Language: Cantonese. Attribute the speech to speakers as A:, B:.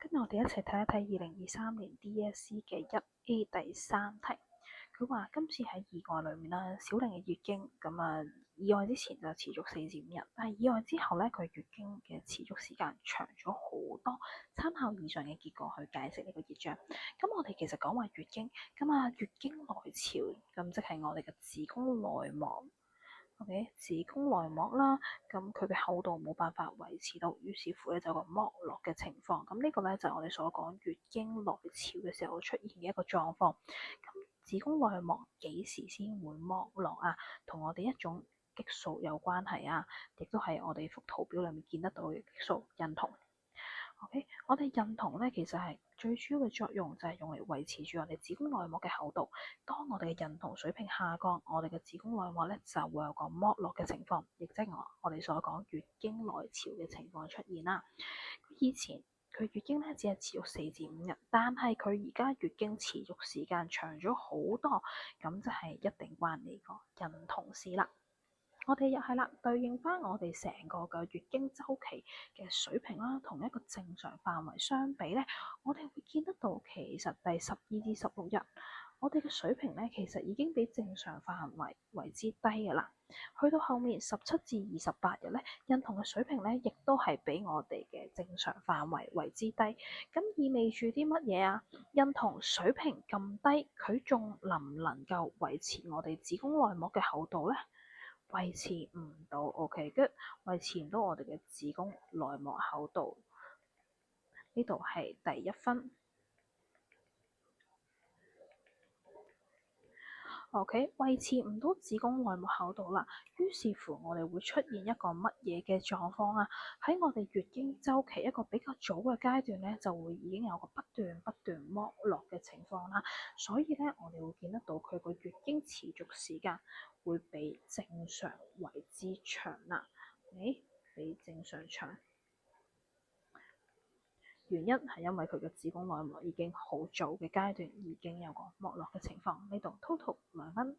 A: 今日我哋一齊睇一睇2023年 DSE 嘅1A 第3題。佢話今次喺意外裏面啦，小玲嘅月經意外之前就持續4至5日，但係意外之後咧，佢月經嘅持續時間長咗好多。參考以上嘅結果去解釋呢個現象。咁我哋其實講話月經，月經來潮，即係我哋嘅子宮內膜。O.K. 子宮內膜啦，咁佢嘅厚度冇辦法維持到，於是乎咧就有個剝落嘅情況。咁呢個咧就係我哋所講月經來潮嘅時候出現嘅一個狀況。咁子宮內膜幾時先會剝落啊？同我哋一種激素有關係啊，亦都係我哋幅圖表裏面見得到嘅激素孕酮。O.K. 我哋孕酮咧其實係最主要嘅作用就係用嚟維持住我哋子宮內膜嘅厚度。當我哋嘅孕酮水平下降，我哋嘅子宮內膜咧就會有個剝落嘅情況，亦即係我哋所講月經來潮嘅情況出現啦。以前佢月經咧只係持續4至5日，但係佢而家月經持續時間長咗好多，咁就係一定關呢個孕酮事啦。我哋又係啦，對應翻我哋成個嘅月經周期嘅水平啦，同一個正常範圍相比咧，我哋會見得到其實第12至16日，我哋嘅水平咧其實已經比正常範圍為之低嘅啦。去到後面17至28日咧，孕酮嘅水平咧亦都係比我哋嘅正常範圍為之低。咁意味住啲乜嘢啊？孕酮水平咁低，佢仲能唔能夠維持我哋子宮內膜嘅厚度咧？維持唔到，OK，good，維持唔到我哋嘅子宮內膜厚度，呢度係第1分。OK，維持唔到子宮內膜厚度啦，於是乎我哋會出現一個乜嘢嘅狀況啊？喺我哋月經周期一個比較早嘅階段咧，就會已經有個不斷剝落嘅情況啦。所以咧，我哋會見得到佢個月經持續時間會比正常為之長啦。比正常長。原因係因為佢嘅子宮內膜已經好早嘅階段已經有個剝落嘅情況。呢度 total 2分。